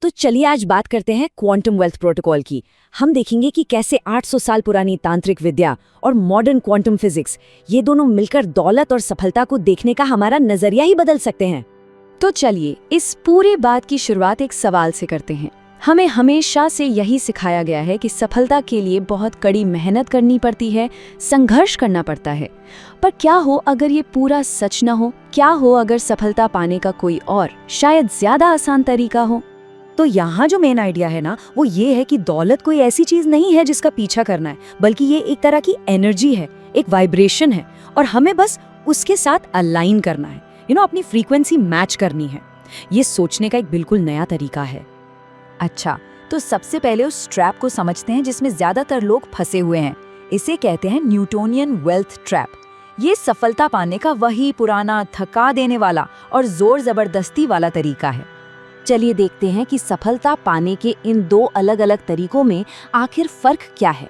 तो चलिए आज बात करते हैं क्वांटम वेल्थ प्रोटोकॉल की। हम देखेंगे कि कैसे 800 साल पुरानी तांत्रिक विद्या और मॉडर्न क्वांटम फिजिक्स ये दोनों मिलकर दौलत और सफलता को देखने का हमारा नजरिया ही बदल सकते हैं। तो चलिए इस पूरे बात की शुरुआत एक सवाल से करते हैं। हमें हमेशा से यही सिखाया गया है कि सफलता के लिए बहुत कड़ी मेहनत करनी पड़ती है, संघर्ष करना पड़ता है। पर क्या हो अगर ये पूरा सच न हो? क्या हो अगर सफलता पाने का कोई और शायद ज्यादा आसान तरीका हो? तो यहाँ जो मेन आइडिया है ना, वो ये है कि दौलत कोई ऐसी चीज नहीं है जिसका पीछा करना है, बल्कि ये एक तरह की एनर्जी है, एक वाइब्रेशन है, और हमें बस उसके साथ अलाइन करना है, अपनी फ्रीक्वेंसी मैच करनी है। ये सोचने का एक बिल्कुल नया तरीका है। अच्छा, तो सबसे पहले उस ट्रैप को समझते हैं जिसमें ज्यादातर लोग फंसे हुए हैं। इसे कहते हैं न्यूटोनियन वेल्थ ट्रैप। ये सफलता पाने का वही पुराना थका देने वाला और जोर जबरदस्ती वाला तरीका है। चलिए देखते हैं कि सफलता पाने के इन दो अलग अलग तरीकों में आखिर फर्क क्या है।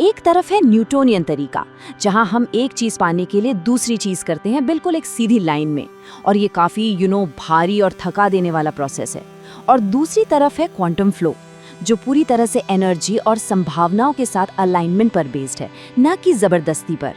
एक तरफ है न्यूटोनियन तरीका, जहां हम एक चीज पाने के लिए दूसरी चीज करते हैं, बिल्कुल एक सीधी लाइन में, और ये काफी भारी और थका देने वाला प्रोसेस है। और दूसरी तरफ है क्वांटम फ्लो, जो पूरी तरह से एनर्जी और संभावनाओं के साथ अलाइनमेंट पर बेस्ड है, न कि जबरदस्ती पर।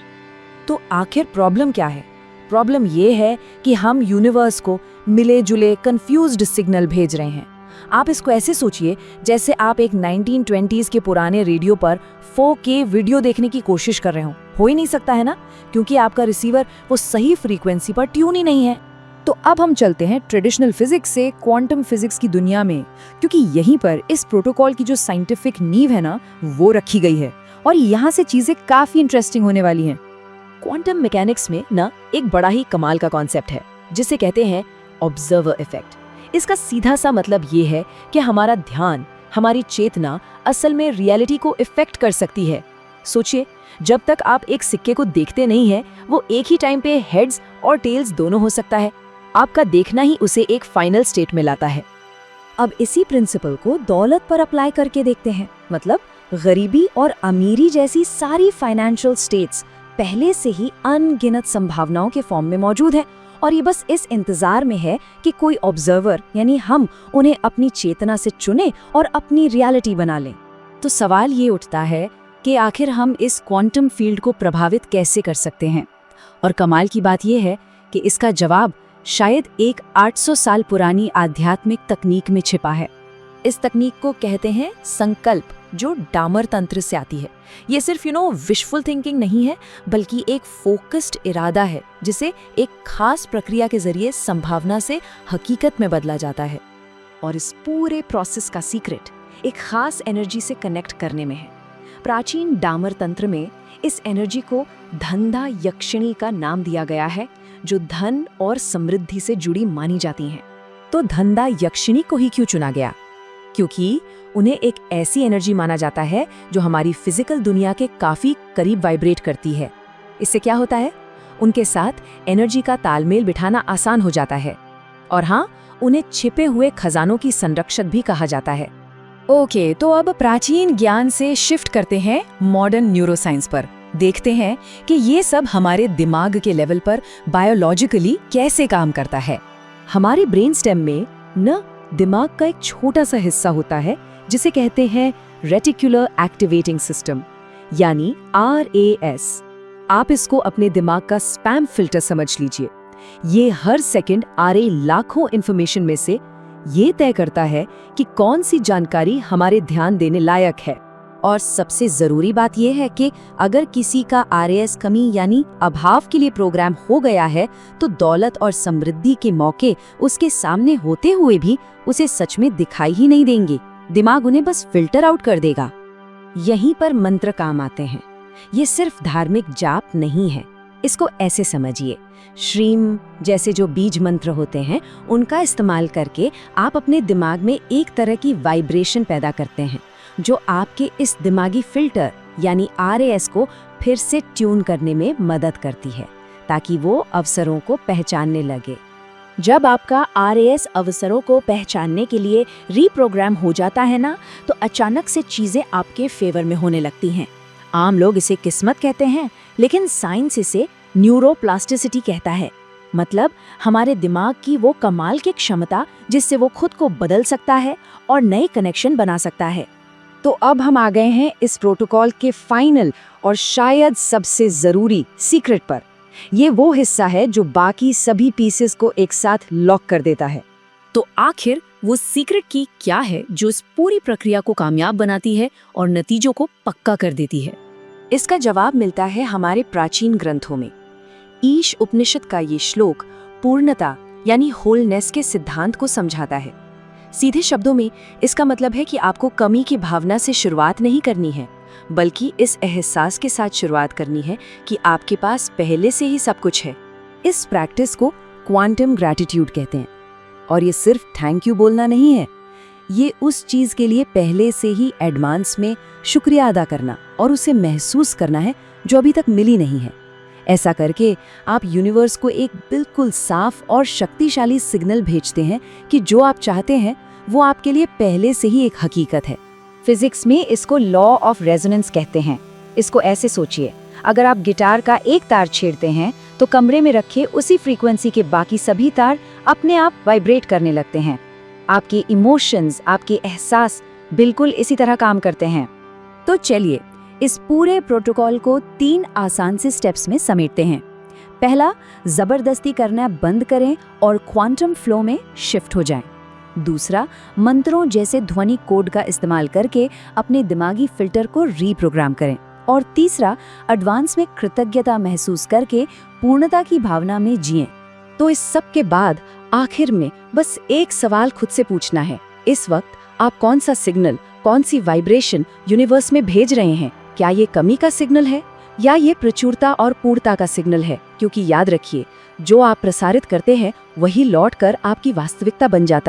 तो आखिर प्रॉब्लम क्या है? प्रॉब्लम ये है कि हम यूनिवर्स को मिले जुले कंफ्यूज्ड सिग्नल भेज रहे हैं। आप इसको ऐसे सोचिए जैसे आप एक 1920s के पुराने रेडियो पर 4K वीडियो देखने की कोशिश कर रहे हो ही नहीं सकता है ना, क्योंकि आपका रिसीवर वो सही फ्रीक्वेंसी पर ट्यून ही नहीं है। तो अब हम चलते हैं ट्रेडिशनल फिजिक्स से क्वांटम फिजिक्स की दुनिया में, क्योंकि यहीं पर इस प्रोटोकॉल की जो साइंटिफिक नींव है ना, वो रखी गई है, और यहाँ से चीजें काफी इंटरेस्टिंग होने वाली हैं। क्वांटम मैकेनिक्स में ना एक बड़ा ही कमाल का कॉन्सेप्ट है, जिसे कहते हैं ऑब्जर्वर इफेक्ट। इसका सीधा सा मतलब ये है कि हमारा ध्यान, हमारी चेतना असल में रियलिटी को इफेक्ट कर सकती है। सोचिए, जब तक आप एक सिक्के को देखते नहीं हैं, वो एक ही टाइम पे हेड्स और टेल्स दोनों हो सकता है। आपका देखना ही उसे एक फाइनल स्टेट में लाता है। अब इसी प्रिंसिपल को दौलत पर अप्लाई करके देखते हैं। मतलब गरीबी और अमीरी जैसी सारी फाइनेंशियल स्टेट्स पहले से ही अनगिनत संभावनाओं के फॉर्म में मौजूद है, और ये बस इस इंतजार में है कि कोई ऑब्जर्वर यानी हम उन्हें अपनी चेतना से चुने और अपनी रियलिटी बना लें। तो सवाल ये उठता है कि आखिर हम इस क्वांटम फील्ड को प्रभावित कैसे कर सकते हैं? और कमाल की बात यह है कि इसका जवाब शायद एक 800 साल पुरानी आध्यात्मिक तकनीक में छिपा है। इस तकनीक को कहते हैं संकल्प, जो डामर तंत्र से आती है। ये सिर्फ विशफुल थिंकिंग नहीं है, बल्कि एक फोकस्ड इरादा है, जिसे एक खास प्रक्रिया के जरिए संभावना से हकीकत में बदला जाता है। और इस पूरे प्रोसेस का सीक्रेट एक खास एनर्जी से कनेक्ट करने में है। प्राचीन डामर तंत्र में इस एनर्जी को धंधा यक्षिणी का नाम दिया गया है, जो धन और समृद्धि से जुड़ी मानी जाती हैं। तो धंधा यक्षिणी को ही क्यों चुना गया? क्योंकि उन्हें एक ऐसी एनर्जी माना जाता है जो हमारी फिजिकल दुनिया के काफी करीब वाइब्रेट करती है। इससे क्या होता है? उनके साथ एनर्जी का तालमेल बिठाना आसान हो जाता है। और हाँ, उन्हें छिपे हुए खजानों की संरक्षक भी कहा जाता है। ओके, तो अब प्राचीन ज्ञान से शिफ्ट करते हैं मॉडर्न न्यूरोसाइंस पर। देखते हैं कि ये सब हमारे दिमाग के लेवल पर बायोलॉजिकली कैसे काम करता है। हमारे ब्रेन स्टेम में न दिमाग का एक छोटा सा हिस्सा होता है, जिसे कहते हैं रेटिकुलर एक्टिवेटिंग सिस्टम, यानी RAS। आप इसको अपने दिमाग का स्पैम फिल्टर समझ लीजिए। ये हर सेकंड आ रही लाखों इंफॉर्मेशन में से ये तय करता है कि कौन सी जानकारी हमारे ध्यान देने लायक है। और सबसे जरूरी बात यह है कि अगर किसी का RAS कमी यानी अभाव के लिए प्रोग्राम हो गया है, तो दौलत और समृद्धि के मौके उसके सामने होते हुए भी उसे सच में दिखाई ही नहीं देंगे। दिमाग उन्हें बस फिल्टर आउट कर देगा। यहीं पर मंत्र काम आते हैं। ये सिर्फ धार्मिक जाप नहीं है। इसको ऐसे समझिए, श्रीम जैसे जो बीज मंत्र होते हैं, उनका इस्तेमाल करके आप अपने दिमाग में एक तरह की वाइब्रेशन पैदा करते हैं, जो आपके इस दिमागी फिल्टर यानी RAS को फिर से ट्यून करने में मदद करती है, ताकि वो अवसरों को पहचानने लगे। जब आपका RAS अवसरों को पहचानने के लिए रीप्रोग्राम हो जाता है ना, तो अचानक से चीजें आपके फेवर में होने लगती हैं। आम लोग इसे किस्मत कहते हैं, लेकिन साइंस इसे न्यूरोप्लास्टिसिटी कहता है। मतलब हमारे दिमाग की वो कमाल की क्षमता जिससे वो खुद को बदल सकता है और नए कनेक्शन बना सकता है। तो अब हम आ गए हैं इस प्रोटोकॉल के फाइनल और शायद सबसे ज़रूरी सीक्रेट पर। ये वो हिस्सा है जो बाकी सभी पीसेस को एक साथ लॉक कर देता है। तो आखिर वो सीक्रेट की क्या है जो इस पूरी प्रक्रिया को कामयाब बनाती है और नतीजों को पक्का कर देती है? इसका जवाब मिलता है हमारे प्राचीन ग्रंथों में। ईश उपनिषद का ये श्लोक पूर्णता यानी होलनेस के सिद्धांत को समझाता है। सीधे शब्दों में इसका मतलब है कि आपको कमी की भावना से शुरुआत नहीं करनी है, बल्कि इस एहसास के साथ शुरुआत करनी है कि आपके पास पहले से ही सब कुछ है। इस प्रैक्टिस को क्वांटम ग्रैटिट्यूड कहते हैं। और ये सिर्फ थैंक यू बोलना नहीं है, ये उस चीज़ के लिए पहले से ही एडवांस में शुक्रिया अदा करना और उसे महसूस करना है जो अभी तक मिली नहीं है। ऐसा करके आप यूनिवर्स को एक बिल्कुल साफ और शक्तिशाली सिग्नल भेजते हैं कि जो आप चाहते हैं वो आपके लिए पहले से ही एक हकीकत है। फिजिक्स में इसको लॉ ऑफ रेजोनेंस कहते हैं। इसको ऐसे सोचिए, अगर आप गिटार का एक तार छेड़ते हैं तो कमरे में रखे उसी फ्रीक्वेंसी के बाकी सभी तार अपने आप वाइब्रेट करने लगते हैं। आपके इमोशंस, आपके एहसास बिल्कुल इसी तरह काम करते हैं। तो चलिए इस पूरे प्रोटोकॉल को 3 आसान से स्टेप्स में समेटते हैं। पहला, जबरदस्ती करना बंद करें और क्वांटम फ्लो में शिफ्ट हो जाएं। दूसरा, मंत्रों जैसे ध्वनि कोड का इस्तेमाल करके अपने दिमागी फिल्टर को रीप्रोग्राम करें। और तीसरा, एडवांस में कृतज्ञता महसूस करके पूर्णता की भावना में जिएं। तो इस सब के बाद आखिर में बस एक सवाल खुद से पूछना है, इस वक्त आप कौन सा सिग्नल, कौन सी वाइब्रेशन यूनिवर्स में भेज रहे हैं? क्या ये कमी का सिग्नल है या ये प्रचुरता और पूर्णता का सिग्नल है? क्योंकि याद रखिए, जो आप प्रसारित करते हैं वही लौटकर आपकी वास्तविकता बन जाता है।